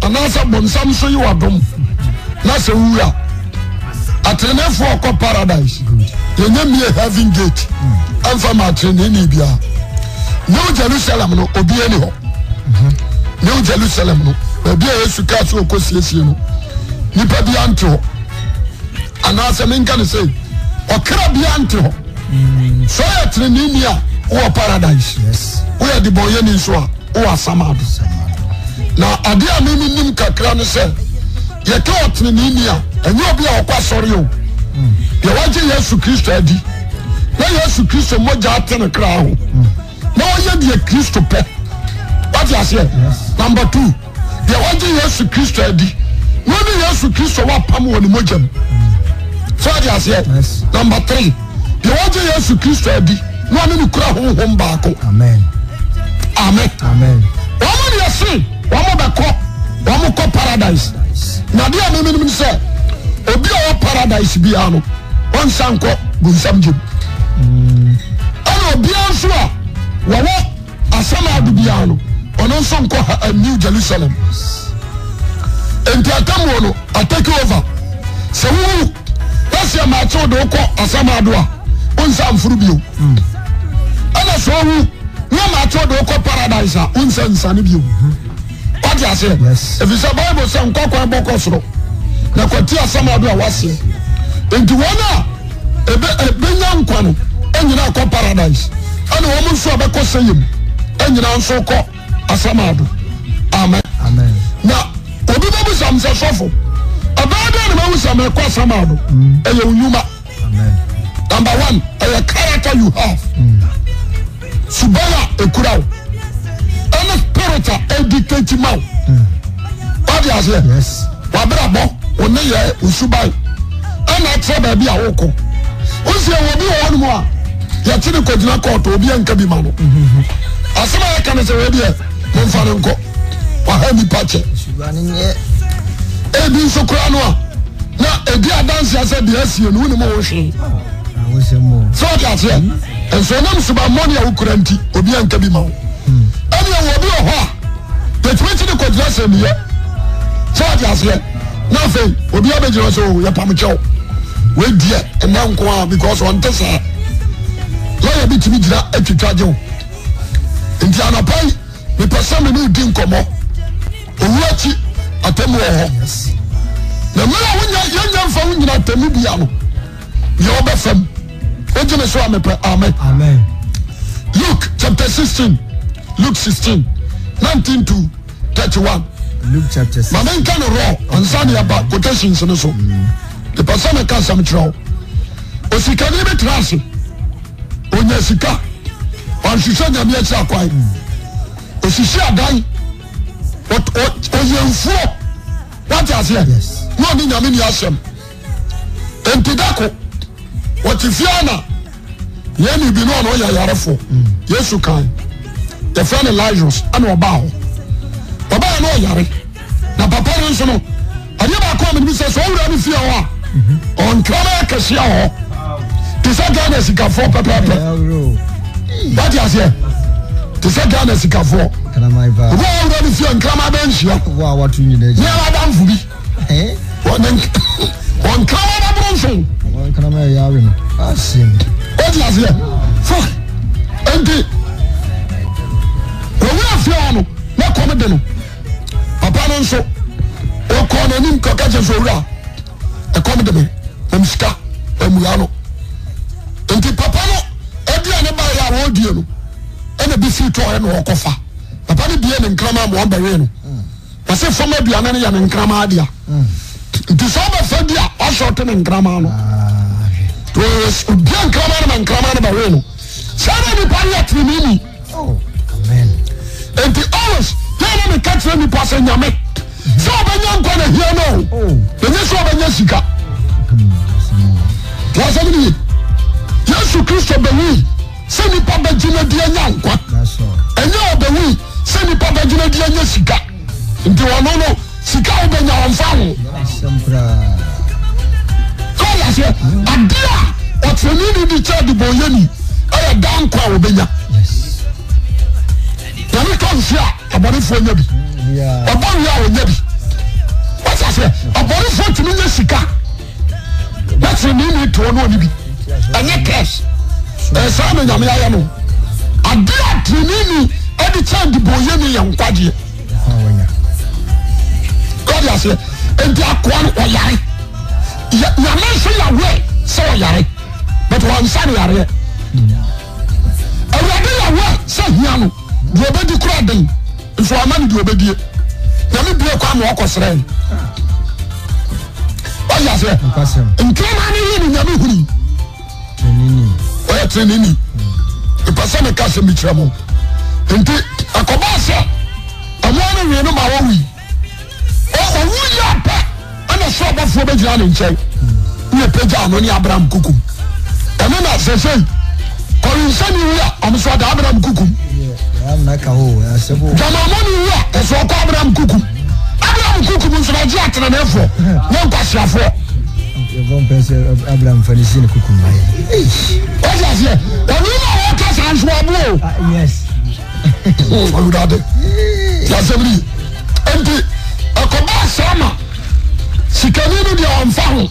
anasa bonsam so yi wadom na se wuya atenefo ko paradise yenye me heaven gate amfa ma trene ni bia New Jerusalem no obi eni ho New Jerusalem no bia Yesu ka so okosiesie no nipa bia ante ho anasa menka ne say okra bia ante ho so ya trene ni a wo paradise Yes. wo ya di boye ni so a wo asamado na ade a mimi nim kakra no se ye ka otrene ni a enye obi a okwa sori o ye waje Yesu Kristo adi na Yesu Kristo moja atene kra ho na oye die Kristo pe what you say number 2 ye waje Yesu Kristo adi no ni Yesu Kristo wa pam woni mojam so what you say number 3 ye waje Yesu Kristo adi no ni kura honhom baako Amen. amen Amen. woman you see woman be ko paradise na dia me menim say obi o paradise bia no on sanko bunsam jib ana obi anso a wo asama adu bia no ono sanko New Jerusalem enti atamu no atake over se wu wase ma cho do ko asama adu a on sam furu bio ana so wu no ma cho do ko paradise a on san san bio what you say Yes. if you say Bible say nko kwa boko soro na kwati asama adu a wase enti wona ebe nya nkwa no enyina ko paradise ana wo nso abeko sayim enyina nso ko asama adu amen Amen. na obi babu sam se sofo abada na babu sam ko asama adu eye unyuma Amen. number 1 a character you have subala ekurawo ana spiritual educate mau what you say Yes. wabrabo one ye usubai ana tse ba bi awoko onse wo bi wo no a ya tine kodina court obi anka bi ma no asema ya kan se we bi e monfa no nko wa ha ni pache Subani nye. ebi nso kura no a na edi adanse ase de asie no ni mo wo hwe I wish more. so that here enso nam suba money a ukura nti obi anka bi ma wo ani wo bi ho a the twenty ni kodina se ni ye so that here na fe obi abejiro so ya pamchew we die na nko a because on tesa lawyer bi timi gira atwitwaje wo nti anapai me person me no di nkomo owuachi atemu ho Yes. na mara wonya yenya mfa wonyina atemu bia no ye obefam ojine so amepe amen Amen. Luke chapter 16 Luke 16 19 to 31 Luke chapter 6. mama nka no raw ansani aba quotations no so the person ka sam chiro osika ni betrase onya sika on shisha nyame achi akwai osisi adan oyenfuo what you say Yes. no ni nyame ni asem entidako watifiana yeni bi no no ya yarefo Yesu kan the friend Elijah ana oba no yare na papa no nso no ade ba ko me bi se so wura ni fie ho a on krama kasia ho tisa Ghana sikafo papa what you say tisa Ghana sikafo Can I my va? wo wura ni fie krama ba nhia Wow, what you need? ni adamfo bi Eh? on krama ba bronso Can I my yawin? Asim. what you say fuck enti wo afia no na come de no papa no nso o ko no nim ko ka je so wura e come de me mska emuya no enti papa no edia ne ba ya wo die no ena bi fi to e no okofa papa ne die ne nkrama mo ba we no pase fama aduane ne ya ne nkrama adia nti so ba fa dia o short ne nkrama no to dia nkrama ne nkrama ne ba we no sana ni pa ya trimini Oh, amen. enti always tell me catch me pass nyame so obanya nko na hia no Oh. enye so obanya sika wasa ni Yesu Kristo bewi se ni pa bagina dia nyankwa That's all. enye obewi se ni pa bagina dia nya sika nti wono no sika obanya wonfa ho Some cry. ko ya se adia otreni ni di cha di boyeni aya dan kwa obenya Yes. tani kan sia abonefo nya bi Yeah. obo nya onya bi no nyame ya no adia tinini edi change boye ni yankwaje God ya say enti akwa no oyare nyame so ya we so oyare but one san yare awurade ya we so hia no de obedi kura den nso amani de obedi nyame bie kwa ma okosere oya say nkema ni nyame huri oya trenini ipasa me ka se mi kiramo enti akoba se amana we no ma wo wi o wu ya pa ana so abafo be gina ne nche ni peja no ni Abraham kukum eno na sese ko insani wi amso da Abraham kukum na ka ho asebo jama moni wi eso ko Abraham kukum nso na ji atena na efo na nkwasiafo Von pense Abraham fanisi ne kukum baye what is here oni na o ka san so abu yes oh udade ya zemri enti akoba sama sikani no dia onfa ho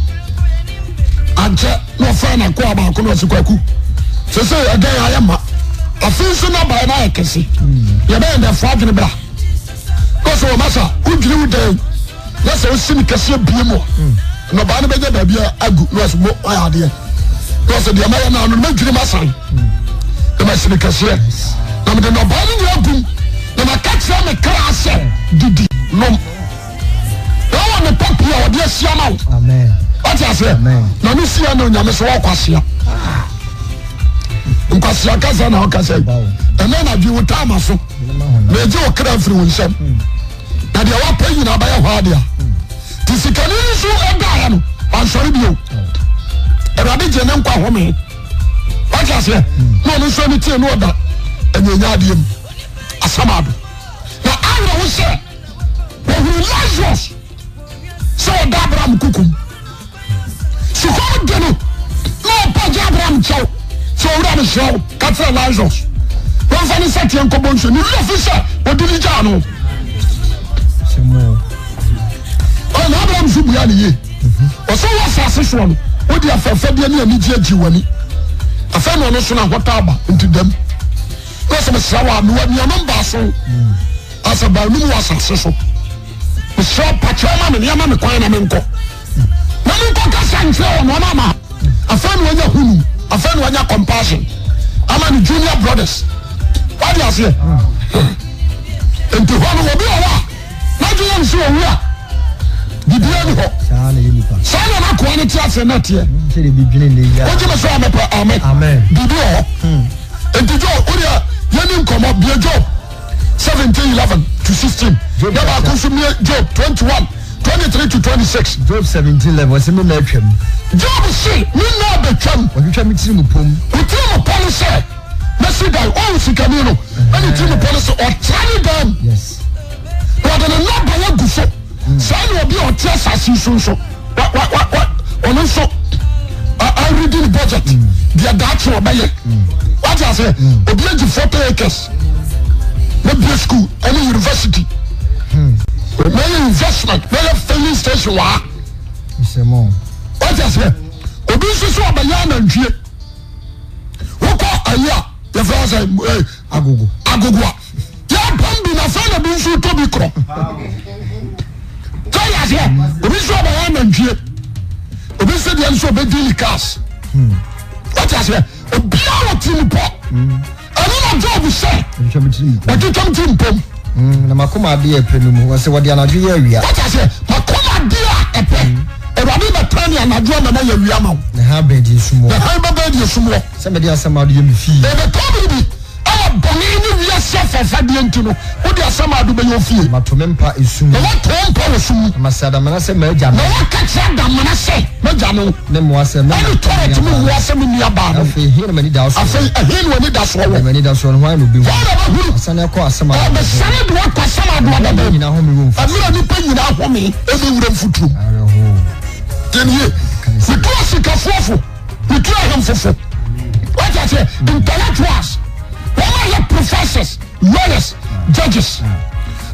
anje no fa na ko aba ko no sikwaku sese again ayama afinso na ba na ekesi ye be na fa adwene bra ko so masa udwiri udan na se osimi kase biemo no ba na beje ba bia agu no so mo ayade no so dia ma na no madwiri masan na ma simi kase na me de no ba ni agum na ma katsa me krase didi no no me papia odi asiama amen what you say na no sia no nyame so kwasia nkwasia kaza na okase ena na bi utama so na je okra firi wonsam na dia wa pa nyina ba ya hwa dia tisikani so edaya no ansori bio erade je ne nkwa home what you say no so ni tie no oda enyanya adiem asamado na awra wo se wo Lazarus so da Abraham kukum so ko de no pa Abraham chao so ura me show katra Lazarus won fa ni sati en ko bonso ni ofisa odiri ja no semo o na Abraham su bua ni ye o so wa sase so no o di afafa de ni ani ji wani afa no no so na hota aba nti dem no so me sawa no wa ni amamba so asa ba nu wa sase so me so pachoma me yama me kwan na me nko ka sanche o no mama afa no nya hunu afa no nya compassion ama ni junior brothers what you say enti ho no obi owa na junior so owa bibia ni ho sana na ko ani ti ase na tie se de bibine ne ya o je me so amen bibia ho enti jo o dia yani nkomo bia Job 17:11 to 16 Job consumie Job 21:23 to 26 Job 17:11 was me na atwam Job say me na betwam o twam tiri mu pom say Messi die all sikani no any tiri mu say or try down yes what the no ba ya guso say no be o tia sasi so what ono so I read the budget dia that no ba ye what you say obi agi 40 acres maybe school any university maybe investment maybe filling station wa semo what you say obi so abaya na ntwie woko aya ya fraza agogo ya pambi na fa na bi so to bi kro tell us here obi so abaya na ntwie obi so dia so be daily cars what you say obi a team po ani na Job say twam tiri pom na makoma de epenu mu wase wode anadwo ya awia what you say makoma de epe Eradi ba tani anadwo na ya wia ma na ha be di sumo se me de asama do ye mi fi e be tobi bi ala boni ni wia sefa de ntino wo de asama do be yo fie matomempa esumu na what tompa esumu masada mana se ma agya na what kacha da mana se ma gya no ne mo ase me ani tore timi wo ase mi nia ba no afi hin mani da so afi hin wani da so wo mani da so no hwan no bi wo asane ko asama be sane do ko asama do da nyina ho mi wo amira ni pa nyina ho mi e be wura mfutu Tenye, we do a sick of waffle, we do a fufu. What I say, intellectuals, all your professors, lawyers, judges,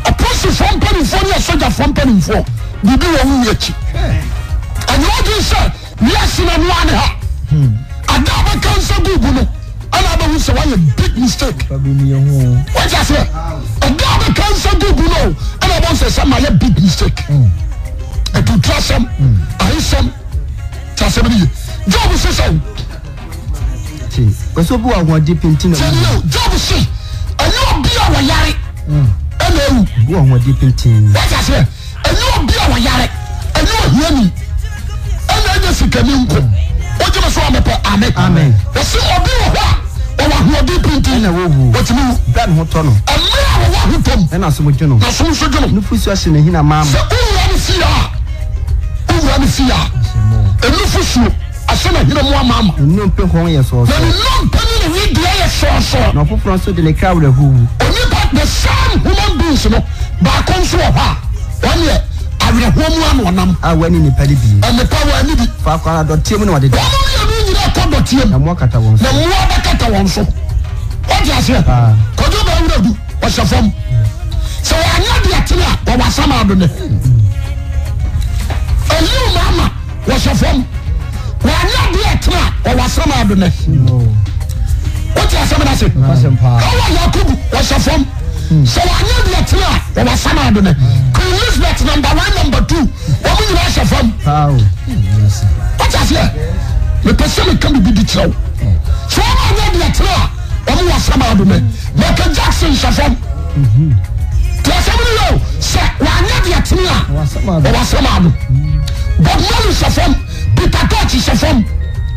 a person from penny for a soldier from penny for, we do a witch. And what you say, yes, in a one, I never can so good, and I say why a big mistake. What you say? A God cancer do no. And I want to say my big mistake. And to trust him, I some trust him. Job says so. But so who are deep in Tina? Job say, and you be our yari. And who are deep in Tina? What I say? And you be our yari. And you hear me. And I just say, what you say? Amen. Amen. I say, Obi who deep in Tina. What you mean? That hotono. And me, who come? And I saw what you know. I saw so good. No persuasion in a man. And you for sure. I said, I hear more mamma. No penny is also. No penny we play a sauce. No for so the crowd who only but the same human beings, no, back on so far. 1 year, I will have one. I went in the penny and the power I need for Team or the day. I'm walk at once. The more at once. What you say? Could you do? What's your form? So I know the Atina or was some other. And you, Mama, what's your form? Why not the Atina or was some other? What you say? What's your form? So I know the Atina or was some other. Queen Elizabeth number 1, number 2. What will you ask your form? What you say? The person can be the show. So I know the Atina or was some other. Michael Jackson, Shafam. Say, why not the Atina or was some other? But Molly Shafam, Peter Touch Shafam.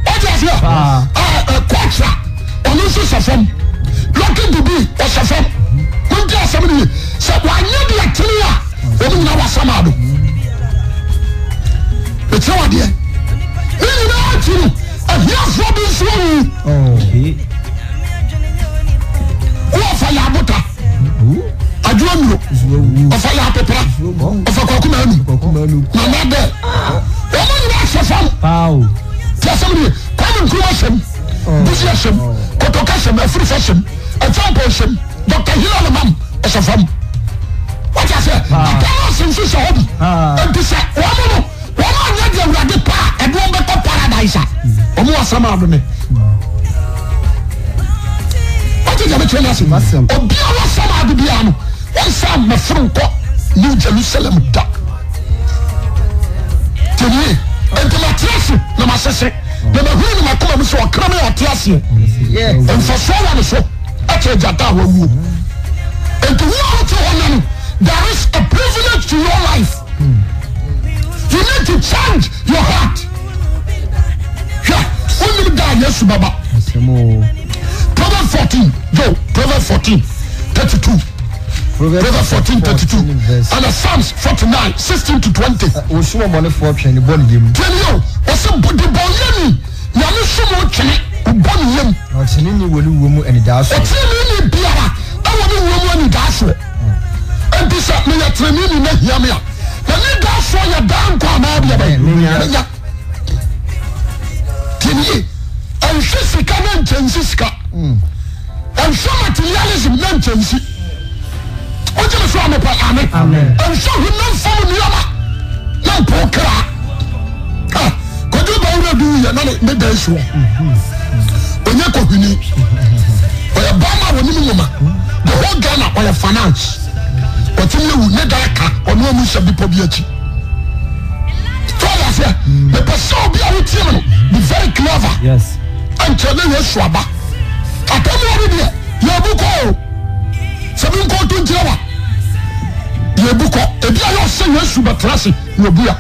What is here? Quatra, or Lucy Shafam. Looking to be or Shafam. Who does somebody say, why not the Atina or you know some other? It's all dear. You know, and here's Robinson. Who are Yabuta? I don't know. Of a Yapera, of a Kokumanu. No matter. Woman, that's a fun. Tell somebody, come and creation, business, Kotokashem, a free fashion, a champion, Dr. Hilaman, as a fun. What I say? I cannot since it's a hobby. And to say, woman, not the ragged pa, and one better paradise. Or more some of me. What is the between us? Or be our summer to be on. One time, my friend got New Jerusalem duck. To me, and to my tracy, no, my sister, never heard my comments or coming or tracy. And for so long, so I tell Jata will move. And to know to honor, there is a privilege to your life. You need to change your heart. Yeah, when you die, yes, Baba. Proverbs 14, go, Proverbs 14, 32. Proverbs 14, 32. And the Psalms 49, 16 to 20. Tell you, what's a body bony? Yamu Sumo Chene, Bonnie Yam. What's in any woman and dash? What's in any Biara? I want a woman and dash. And this up me at Remini Yamia. The new dash for your down Kwamabia. Tini, and Jessica and Jensiska. And some materialism, non Jensi. What you say? Amen. And so we know from the other. No poker. Could you go do your money? The day show. When you go, we need. Or a bomber, or minimum. The whole Ghana or your finance. But you will never or no one shall be published. So I say, the person be our team. Be very clever. Yes. And tell me your swabba. I tell you already. Your book. Seven go to Java. The book of the other say yes to the class. You be a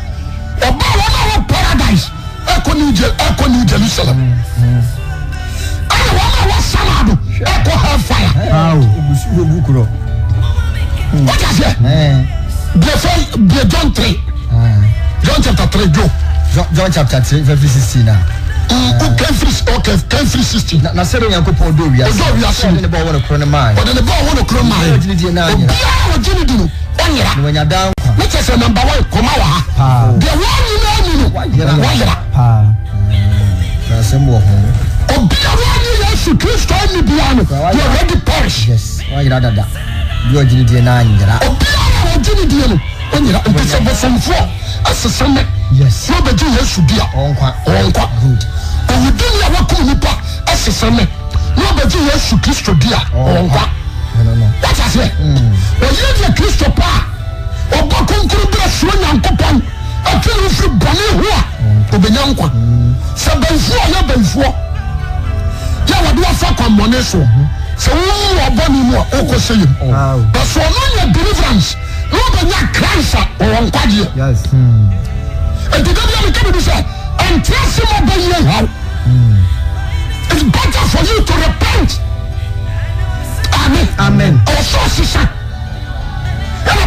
paradise. Echo New Jerusalem. I want our salad. Echo hellfire. What is it? Be John 3. John chapter 3. John chapter 3, verse 16. Can free 16. Now, say, you go for do. We are saying the ball on a chrono mine. But the ball on a chrono mine. When you're down, let's say number 1, come out. The one you know, why you're already perish. Yes, why you're that? You are Ginny 9. Yes, no, but you should be on quite good. And we do not walk on the park as a summit. no be Yesu Kristo dia onwa what I say o ye Kristo pa oba konkuru bra so Nyankopɔn atwe firi bɔne ho a obenya nkwa sɛ banfuo ya banfuo ya wade afa kwamone so sɛ wo obɔne mu a okɔsɛ yim but so no nya deliverance no benya Christ a onkwade yes and the devil come to say and tell him about you how it's better for you to repent amen also sister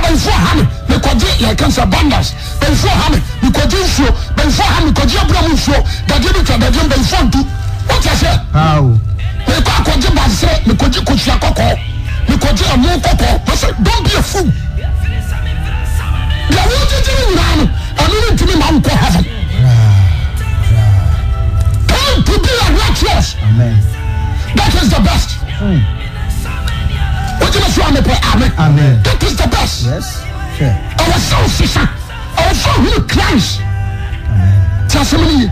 before him because you can say abundance before him because you show before him because you Abraham show that you to that you before do what you say how because you ba say because you kuchia kokko because you amu kokko don't be a fool the way you do now I need to be man go heaven time to be a righteous amen that is the best what you must want to pray amen that is the best yes sure our soul sister our soul who Christ amen tell somebody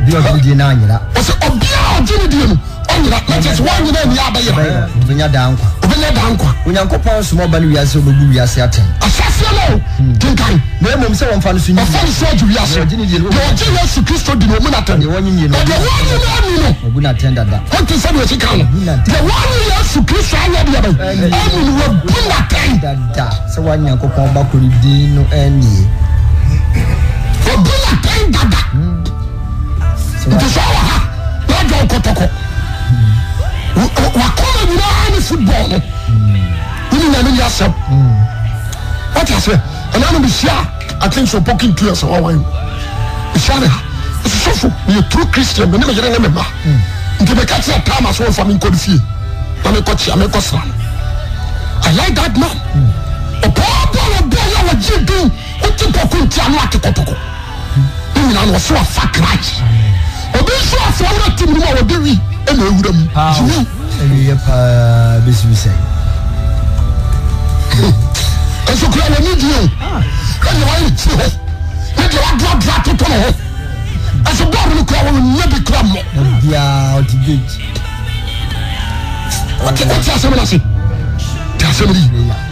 be of the nanyira was obia odini no onyira let us one you know ya bayira obenya dankwa onyankopɔn somo ba no wiase obebu wiase aten asase no tinkan na emom se won fa no so nyi fa so aju wiase de Yesu Kristo di no mu na ten de wonyi no de wonyi no obu na ten dada what is say we kan de wonyi Yesu Kristo anya de ba emu no obu na ten dada se wanyankopɔn ba ko di no ani obu na ten dada so so ha na jo kotoko wakoma nyina football no you know me yourself what I say and I be sure I think so poking to us or wine sure it's so you true Christian me never remember into the catch that time as well for me confuse na me coach me ko sra I like that man o papa o boy o jidu o ti poking ti anu atikotoko you know no so fa Christ obi so afọ na tim mu o bi wi e na ewuram you pa bisu say eso kura na need you kan why ti ho e de wa dra to ho eso bor no kura won nya bi kura mo dia o ti gate what you say me na say ta say me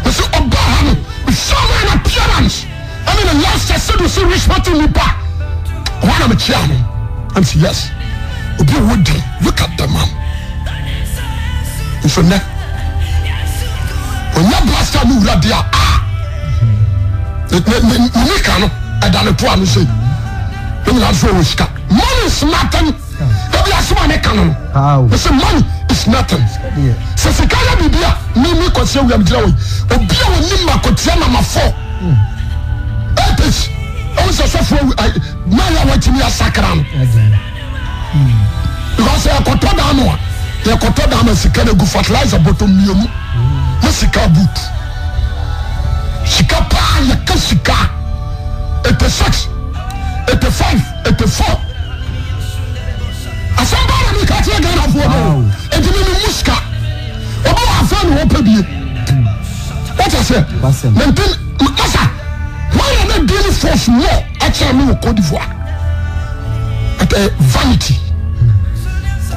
eso oba ha no so an appearance I mean the last said to see respect me pa one am chiame and say yes obi would look at the man so na onya blaster no wura dia me kanu adale to anu say me na so wishka money is nothing every asuma me kanu how say money is nothing so se kala bibia me ko se wi am gira we obi a woni makotia na mafo epis o se so fo na ya watimi asakran because I got to down one. They got to down a sika go fertilizer bottom miemu. Sika boot. Sika pa ya kasika. 86, 85, 84. Asamba na mikati ya gana fuwa. Ejimi ni muska. Obo afani wope biye. What I say? Maintain. Masa. Why are they daily force war? Actually, me wo Côte d'Ivoire. Vanity.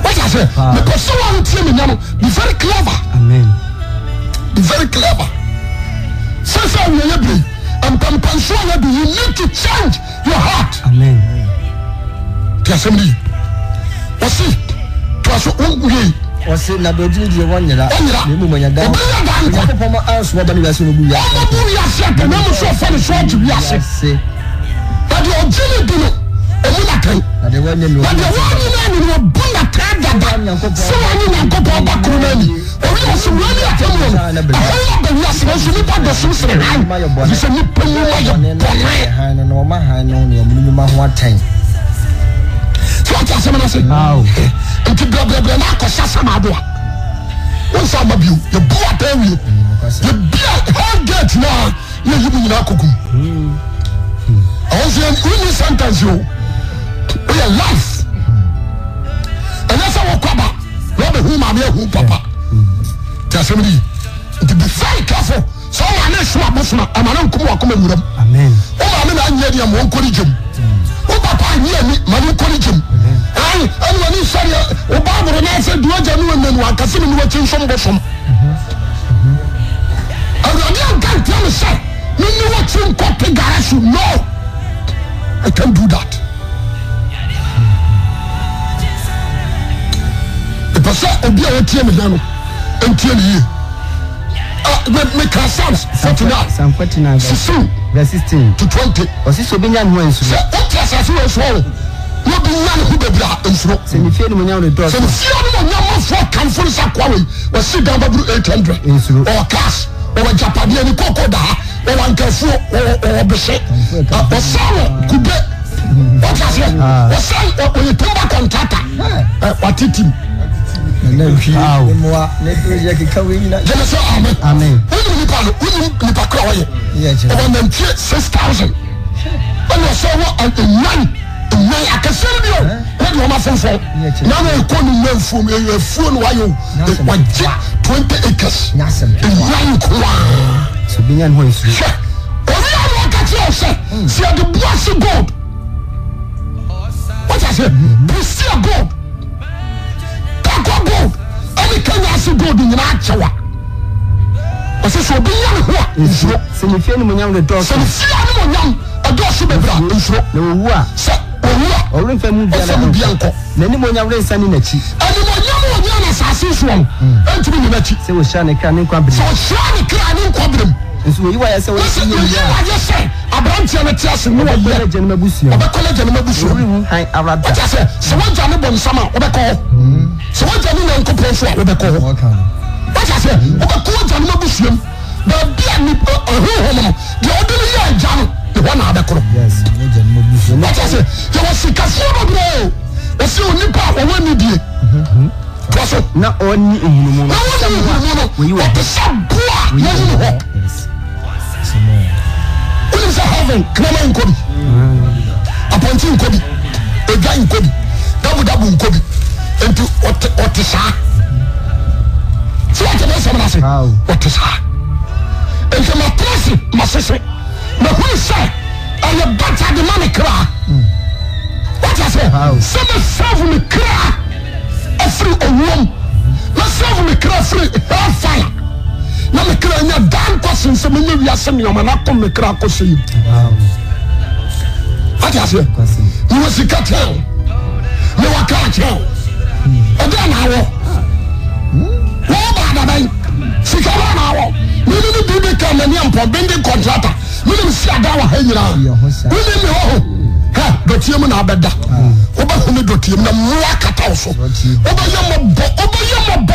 What I say? The person who tell me now, be very clever. Amen. Be very clever. Say we are able, and you need to change your heart. Amen. Tell me. What's it? What's it? Na do di one yera. Me mu manya dan. Obi ya dan ko. Answer what bani wase no bu ya. Omo bu ya se te na mo so fa ni so ju ya se. But the ojini do no. Omu na kan. Na de wanye no. But the one no bu na kan da. So wanye na ko ba kru na ni. Obi o so wanye atamu no. Ayi ba ya se so ni pa do so sere han. So ni pemu ma yo bonai. Han no ma han no ni omu ma ho atan. So what I say na say. Wow. Nti bla na ko sasa ma do. Won sa ma biu. Ye bu atawi. Ye bia hard gate na. Ye yibu nyina kokum. I was in the sentence you. We are life. And that's our kwaba. Robert whom I mean who papa. Tell somebody to be very careful. So I know sure Bosma. I'm an uncle come with them. Amen. Oh, I mean I need him one collegium. Oh, papa, I need me, my collegium. And when he said, Obama, and I said, do I genuine men who are considering watching some bosom? And I can't tell me, sir, you know what's in copy, guys, you know. I can't do that. The person will be a team until you. Make our Psalms 49. Psalm 49, verse 16 to 20. Osi so binya no ensu. What class as you so? No be none who be bra ensu. Se ni fie ni munya no do. Se ni fie ni munya for can full sakwawe. We sit down by 800. Ensu. Or cash. Or Japan ni koko da. Or ankafu or bese. Or salo kube. What class here? Or salo or timber contractor. What it him? Moi, ne peux dire que quand oui, je me suis amen. Amen. Où n'est pas croyé. On va même tuer 6,000. On va savoir un man. I can sell you. What do you want to say? Now I call you men for me. You're a fool. Why you? 20 acres. So binyan ho ensu. Only I want to tell you, see the blessed gold. What I say? We see a gold. Gold. Any Kenya see gold in Achawa. I say so be young who. Se ni fie ni munya no do. So fie ni munya a do so be bra nso. Na wo a. Se owura. O ren fa mu bia na. Na ni munya ren sa ni na chi. Ani munya na sase so. Entimi ni na chi. Se wo sha ne kra ne kwa bere. So sha ne kra ne kwa bere. Nso wo yi wa ya se wo si ni ya. Ya se abrantia na tia se no wo ya je no mabusu. Oba college na mabusu. Wu han arada. What I say? So what jani bon sama obeko. So what jani na nkopon so obeko. What I say? Obeko jani mabusu. Ba bia ni hoho the ordinary ya jani the one abeko. Yes, jani mabusu. What I say? You was sikafu bro. O se onipa o wani die. Kwaso na oni ehunu mu. Na wani ehunu. What the sabua. Yes. What is heaven? Krama nkobi. Aponti nkobi. Ega nkobi. Dabu nkobi. Enti otisa. So what can I say? Otisa. Enti ma presi masese. Na who say? I better the money cry. What I say? Some serve me cry. Every room. Na serve me cry free hellfire. Na me kra nya dan kwasin se me wi asem yo na kom me kra ko sei ati ase ni wasi ka tell me wa ka tell e da na wo wo ba da bai sika wa na wo ni bibi ka me ni ampo bending contractor ni si ada wa ha nyira ni me ho ha dotie mu na abeda wo ba hu ni dotie mu na mu akata wo so wo ba yemo bo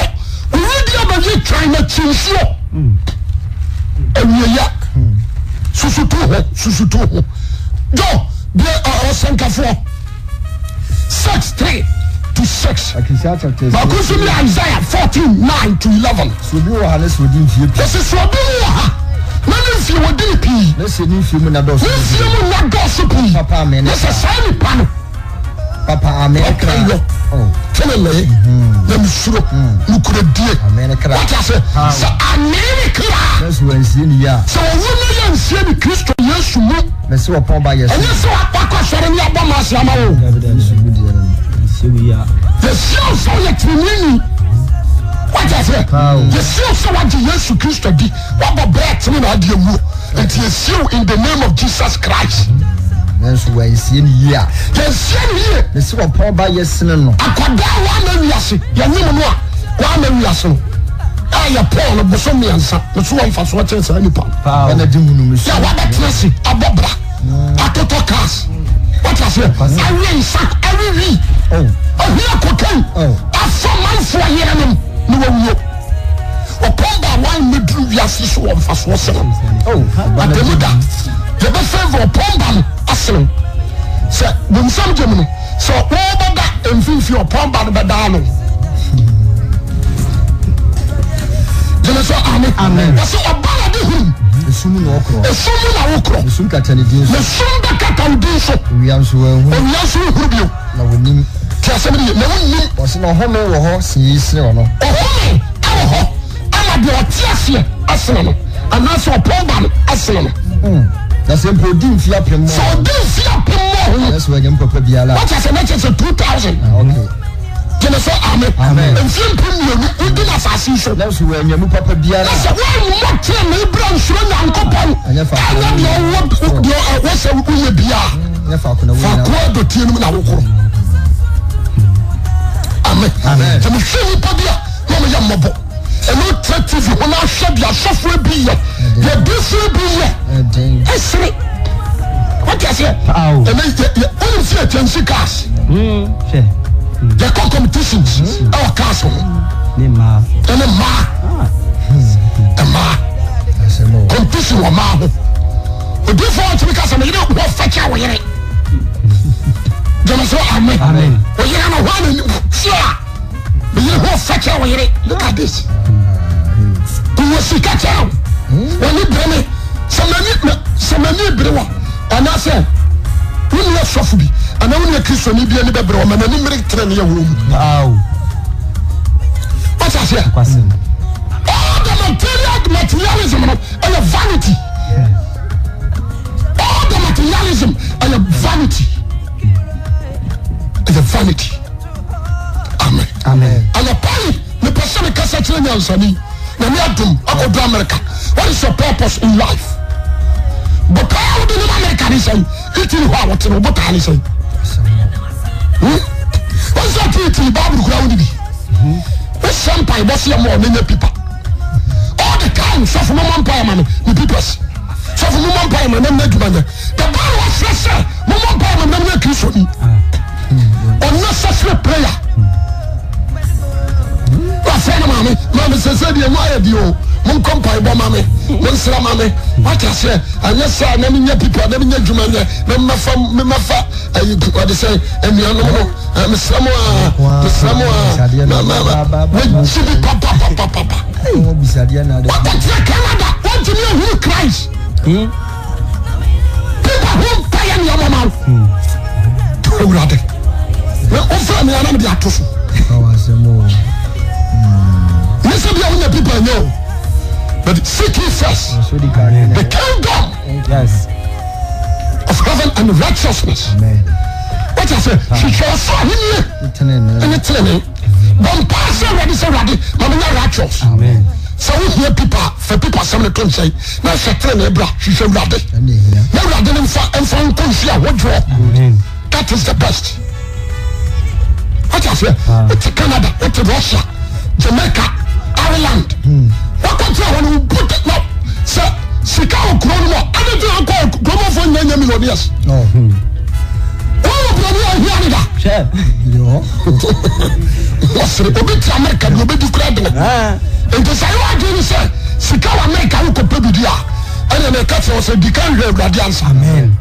uri dia ba ye China chinsuo Emiya susutu ho jo be osenkafo 6:3 to 6 Makusu mi Isaiah 14:9 to 11 so bi wo ha le so di nfie pi This is so bi wo ha na ni nfie wo di pi na se ni nfie mu na do so nfie mu na do so pi papa amen na se sai ni pa no papa amen kra Telele na misuro mukure die amen kra what I say so amen kra na so ansie ni ya so wo na ya nsie ni Kristo Yesu mu na se opon ba yes ene so akwa sore ni abama asiama wo the show so ye trimini what I say the show so what Yesu Kristo di what the breath me na die mu and yes you in the name of Jesus Christ so we ansie ni ya yes you na se opon ba yes no akoda wa na wiase ya nyim no a wa na wiase no ya Paul boso miansa no so won faso wa tesa nipa na di hunu mu ya wa betresi abobra atoto cars what I say I sack every here cocaine after man for here no wo opomba wan medru wiase so won faso se ademuda the best favor opomba asem se bumsam jemu no so wo bada emfinfi opomba no beda no Jesu amen. That's what about the him. Esumu na okro. Esumu na okro. Esum kata ni din so. Esum da kata ni din so. Wi anso hu. Wi anso hu bio. Na wonim. Ti asem ni na wonim. O se na home wo ho si sire wo no. Home awo ho. Ama de o ti ase asene no. Ana so pomba no asene no. Na se mpo di mfia pemo. So di mfia pemo That's why I'm Papa Biala. What is a match? 2,000. Okay. Say amen. And few people who do not assassination. That's why I'm Papa Biala. That's why you want to me brown shrimp and copper. And if I what's a woman be the team now. Amen. So we feel Pabia, Mama Yamobo. And no tractive when I shed your software be here. Your different be here. I say, what you say? And then you see a 10 cars. They call competitions. Our castle. And a competition or ma. But before to because I'm not what fetch our way. Then so amen. Well, you know one sure. But you know fetch our way. Look at this. You will see catch out. When you bring me some many brewer. And I said, when you are softly. And I want to Christian be any better woman and you make 10 year womb. Wow. What's I say? All the materialism and a vanity. All the materialism and a vanity. It's a vanity. Amen. Amen. And a party, the person can say to me, America. What is your purpose in life? But how do America say? Eating what you know, but I say. What's that to the Bible ground? What's some pie, what's your more many people? All the time, so from one pie man, the people. So from one pie man, I'm not doing it. The Bible was fresh, one pie man, I'm not Christian. Unnecessary prayer. What's that, Mammy says, why are you? Mon compay bo mame mon sra mame what I say anya say na me people na me djuma nya me mafa what they say emiano no me sra mo we chibi papa Oh bisadia na what Canada want to know who Christ people who pay in your mama to rade we offer me anam dia tofu awasemo me say be people know. But seek ye first the kingdom of heaven and righteousness. Amen. What I say? She shall saw him and it's in it. One person ready, so ready, Mamma righteous. Amen. So we hear people, for people, some of them say, now she tell me, bra, she shall ready. Now rather than find country, what draw? That is the best. What I say? It's Canada, it's Russia, Jamaica, Ireland. What country when you put it now? Sir, Chicago Chrono, anything I call Chrono for 9 millionaires. No. All of them here, Chef. What's the bit America? You be declared. And to say, what do you say? Chicago America, who could be there. And then the cat was a decaying radiance. Amen.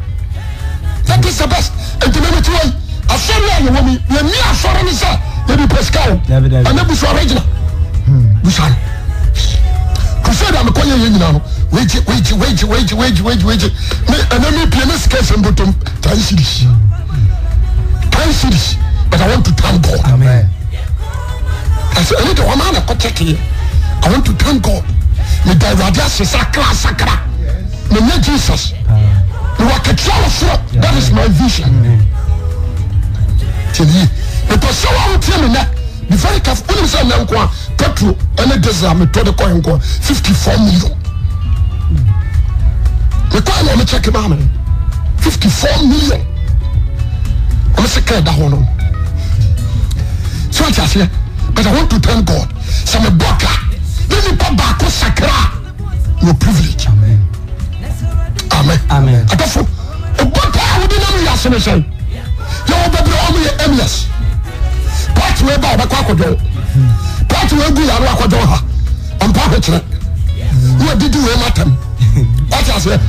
That is the best. And to make it way, I saw you, woman, you're near foreign, sir. You be Pascal. And then be original. Busan. Crusade, I'm calling you now. Wait. And then me pianist case and bottom 10 cities. 10 cities. But I want to thank God. Amen. I said, I need to man a check here. I want to thank God. Me die radias sakra. Me need Jesus. Me work a child. That is my vision. Tell you. Because so I will tell me that. Be very careful. When you say now, petrol, any desert, me told the coin 54 million. The coin on me check him out, 54 million. I'm scared that one. So I just say, but I want to thank God. So I'm a boka. Then you put back sakra. No privilege. Amen. I thought for a boka within a year, you're baby endless. Part way by the crocodile. Part way good at Rockadoha. I'm pocket. What did you matter? What I said?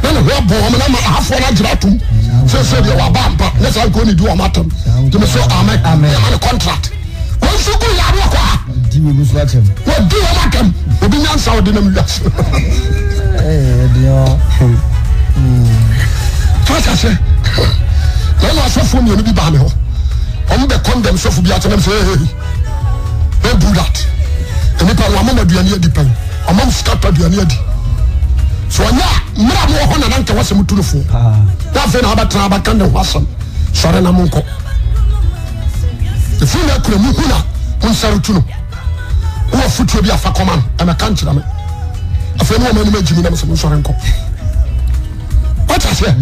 Then we're born and I'm half one adratum. So said you are bumper. Let's all go and do a matter. To me, so I'm a contract. Once you go, do you lose that him? What do you matter? We'll be answered out in the middle. What I say? Then I saw from you to be banner. I'm the condemn so for the atom say, don't do that. And if I want to do any depend, I'm scatter do any. So now, more honor than was a mutual. That afei na abɛtena abɛka ne ho asɛm sɔre na monkɔ ɛfiri na akura mu hu na monsare tu no wowɔ fotuo bi afa kɔma no ɛmɛka nkyerɛ me afei ne wɔma anim agyimi na mesɛ monsɔre nkɔ wata sɛ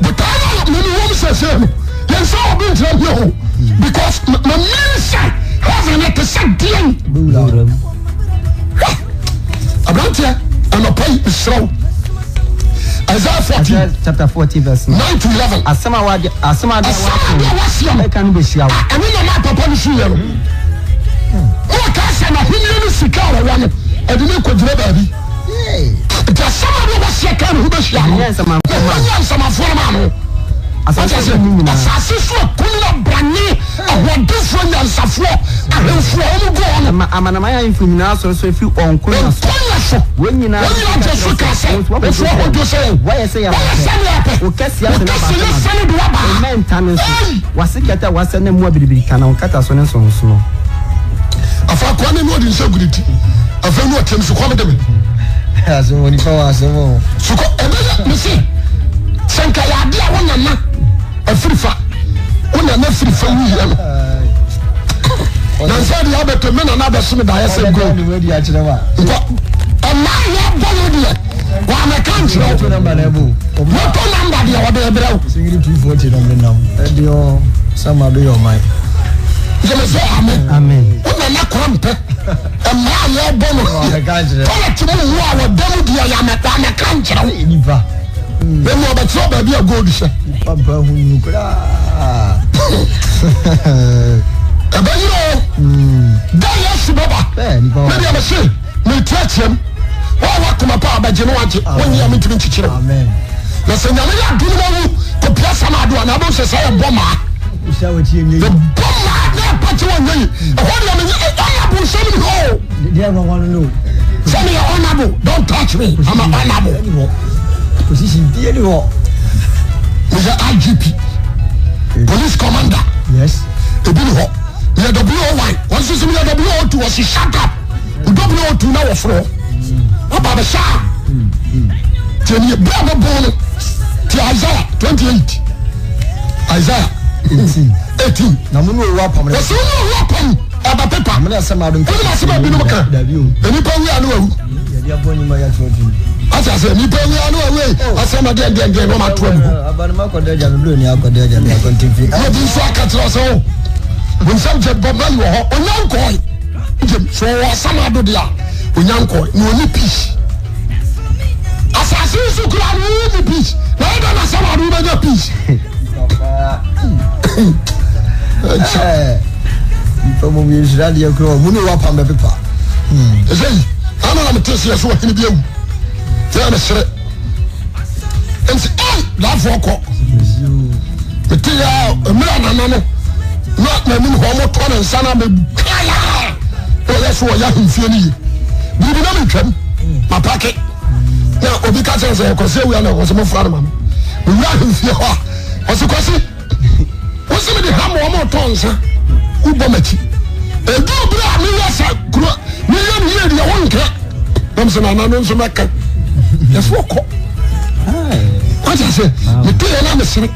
botaa na mene wɔm sɛ sɛ no yɛnsa wɔbi nkyerɛ me ho because maminsa heaven ɛte sɛ deɛn aberanteɛ anɔpa yi mesrɛ wo Isaiah 14 chapter 40 verse 9 to 11 asama wa wasia eka no behia wo ɛno na ma papa no suyɛ no wɔka sɛ na hene no sika wɔwɔ no ɛde ne kɔgyina baabi nti asama no wasia ka no ho bɛhyia no nyɛ nsamafoɔ no ma no asase ni nyina asase so akunna brane ahoɔdenfoɔ nyansafoɔ ahemfoɔ ɔmo go ɔno amanama ya mfu nyina so efi onko na so wɔn nyinaa gye so ka sɛ ɛfo ɔdo sɛ wɔyɛ sɛ ya o kɛse ya sɛ na ba sɛ do aba amen tane so wase kɛta wase na mu abiribiri kana kata so ne so no afa kwa ne no ɔde nsa guriti afa no ɔtem so kɔm de me asɛm ni fa wa asɛm so kɔ ɛbɛyɛ me se sɛnka yɛ ade a wonana afirifa wonana afirifa wuyɛ no nansa de abɛtɔ me nana abɛsome da ayɛ sɛ go ni wadi a kyerɛ wa ɔma yɛ bɔ no deɛ wɔamɛka nkyerɛ wo number na bu moto number deɛ wɔde ɛbrɛ wo singiri 240 number nam edio sama do your mind yɛmɛ sɛ amen wonana kora mpɛ ɛma yɛ bɔ no tɔlɛte mu wu a wɔda mu deɛ wɔamɛka nkyerɛ wo nipa ɛmu ɔbɛkyerɛ baabi a gold hyɛ papa hu nu kra ɛbɛyerɛ o da yɛ si bɛba medeɛ mɛse metia kyɛm wɔwa koma pa a bɛgye ne wagye wonyia mentimi nkyekyerɛ na sɛ nyame yɛ ado no mawu kɔpia sam ado a na abɛsɛ sɛ yɛbɔ maa yɛbɔ maa na ɛpakye wɔ nyɛyi ɛhɔ deɛ menye ɔnabo nsɛm ne hɔ sɛ meyɛ honorable don't touch me I'm honorable position die ni hɔ meyɛ IGP police commander yes ebi ni hɔ yɛ WO1 wɔn nso yɛ WO2 wɔsi shut up WO2 na wɔforo ɔba bɛhyɛ tiɛ ni ebira bɛ bɔn no ti Isaiah 28 Isaiah 18 na mu no wɔ apam wɔsi wɔn wɔ apam ɔba pepa na asɛm adom wɔn na asɛm abi no ka enipa wi anu awu yɛde abɔ nyima ya tɔɔtu asa sɛ nipa wi anu awu asɛm adi adi adi no ma to amu abanuma kɔdɛ gya no ni akɔdɛ gya no akɔntimfi ɛdi nso akakyerɛ sɛ o nsɛm gye bɔ mali wɔ hɔ onyankɔɔ gye so wɔ asam ado de a onyankɔɔ na oni peace asase nso kura no oni peace na ɛda na asam ado bɛnya peace nipa mo mi nsira deɛ kura mu ne wapam bɛ pepa ɛsɛ yi ana na mete sɛ yɛ so wɔhene bi awu yɛ me sere nti daafoɔ kɔ mete yɛ mmerɛ nana no na nanim hɔ motɔ ne nsa no mekaya ɔyɛ so ɔyɛ ahemfie no ye biribi na metwam mapake na obi ka kyerɛ sɛ ɛkɔsɛ awia no ɛkɔsɛ mofra no ma me mewura ahemfie hɔ a ɔse kɔse wo se mede ha ma ɔmotɔ nsa wobɔ makyi ɛduru berɛ a meyɛ sɛ kuro meyɛ no yie deɛ wonkɛ nam sɛ nana no nso mɛka yɛso wɔkɔ wagya sɛ meteyɛ na mesere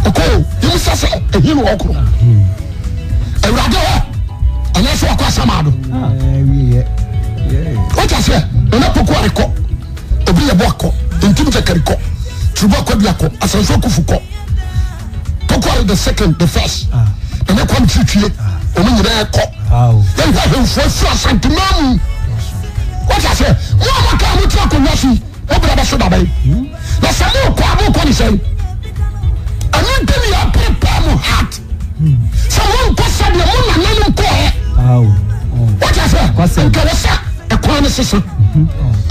ɔkɔ yɛmu sɛ sɛ ɛhi no wɔkoro awurade hɔ ɛnyɛ sɛ wɔkɔ asama do wagya sɛ ɛna poko arekɔ obi yɛbɔ akɔ ntim kyɛkari kɔ turubɔ akɔ bi akɔ asanso akufu kɔ poko are the second the first ɛnɛ kɔm tiritwie ɔmo nyinaa kɔ yɛhwɛ ahemfoɔ afiri asantema mu wagya sɛ mo a mɔkaa mote akonnwa so wobra bɛso daba yi na sɛ mookɔ a mookɔ ne sɛn ɛno nti ne yɛprepare mo heart sɛ monkɔ sɛdeɛ mo nananom kɔɛ wagya sɛ nka wɔ sɛ ɛkwan no sesa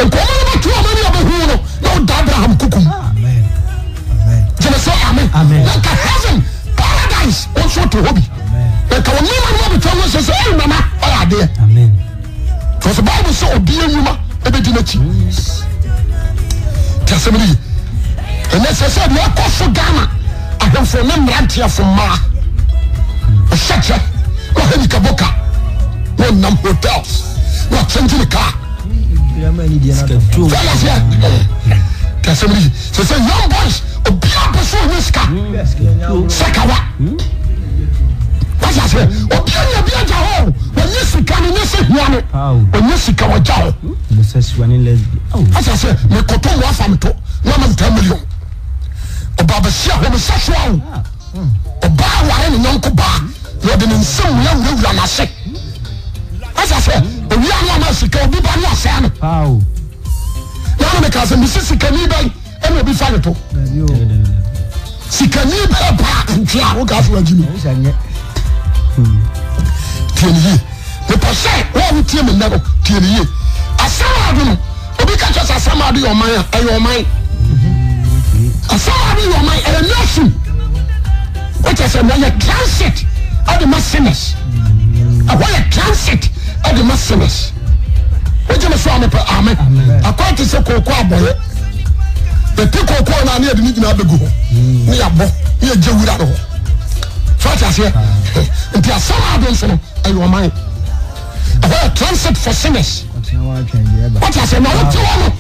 nkɔma no bɛto ɔma ne yɛbɛhu no na woda Abraham kukum gyeme sɛ amen na nka heaven paradise wo nso wote hɔ bi nka wo nema no mabɛtwa wo sɛ sɛ ɛyi nana ɔyɛ adeɛ fɔ sɛ Bible sɛ ɔbia nnwuma ɛbɛdi n'akyi ti asɛm no yi ɛnɛ sɛ sɛ deɛ ɛkɔ so Ghana ahemfo ne mmeranteɛfo mmaa ɔhyɛ kyɛ na ɔhɛ nikaboka na ɔnam hotels na ɔkyɛngye ne kaa fɛlɛseɛ ti asɛm no yi sɛ sɛ young boys obi so ni ska sakawa wasa se obianya biaja ho wonye sika ni ne se hia no wonye sika waja ho homosexual and lesbian wasa se me koto mo afam to no am 10 million obaba sia homosexual oba ware ni nyonko ba no de nsem ya wura na se wasa se owi anu ama sika obi ba no ase no na me ka se mi sika ni bai e me bi fa to sika ni ba ba ntia wo ga fo ajimi tieniye me pose wo tie me nago tieniye asamadu no obi ka cha asamadu yo man ayo man asamadu yo man e nation what is a transit of the masses a transit of the masses what you so am amen akwati se kokko aboye the kokko na na de ni gina begu ho ni abo ni ejewura no so I say nti asamadu so no ayo man a transit for sinners what I say no what you want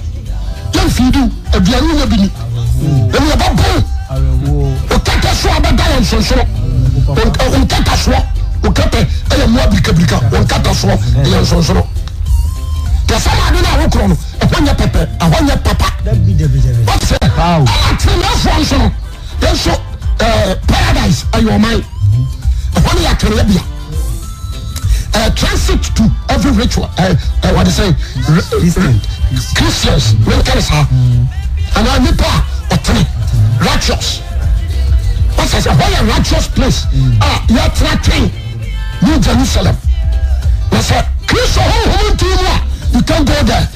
you feedu aduanu na bini emi ababo o kata so abada yan sonsoro o kata so o kata e mo abika o kata so yan sonsoro ya samadu na wokro no ahonya pepe ahonya papa what say how atina sonsoro yan so paradise ayo man ahonya ya kerebia transit to every ritual what they say Christians when can say and I nipa otene righteous what's that a righteous place you're tracking New Jerusalem I said Christian you can go there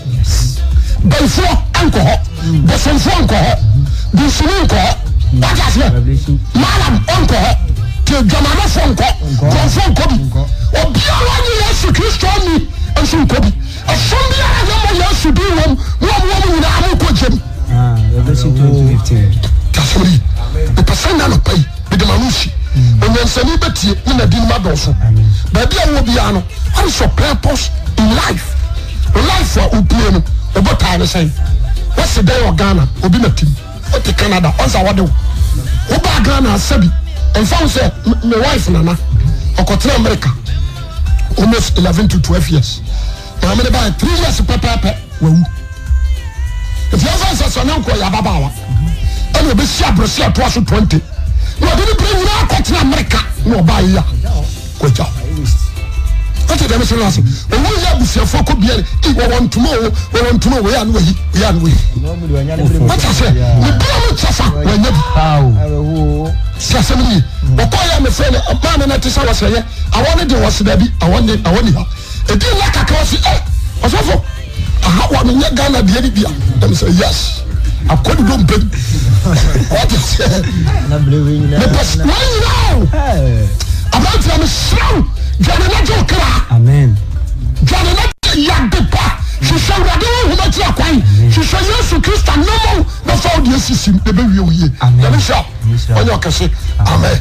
before alcohol before alcohol before alcohol what is it madam alcohol to jamana fonko fonko bi obiara ni Yesu Kristo ni enso ko bi asombi ara na Yesu bi wom wom na amko jem Revelation 20:15 kasori the person na no pay the manushi onyansani betie na din madofo ba bia wo bia no what is your purpose in life for upie no obota ne say what's the day of Ghana obi na tim o te Canada onza wode wo ba Ghana asabi and found say my wife nana okotra America almost 11 to 12 years na me ba 3 years papa wawu if you ever say na nko ya babawa and we be sia brosia to aso 20 no dey bring na okotra America no ba ya ko ja what the mission last o wo ya busiafo ko bia e wo want to know we an we ya an we what I say me bia mo chafa we nya how siasemni okoya me friend man na tisa waseye awon de was da bi awon ha e di la kaka wasi osofo aha wa me nya Ghana de ni bia dem say yes akodi don pay what is na blue ni na now about them slow jana na jokra amen jana na ya depa she say rade hu ma ti akwan she say Yesu Kristo no mo na fa odi asisim ebe wie oye amen onye okese amen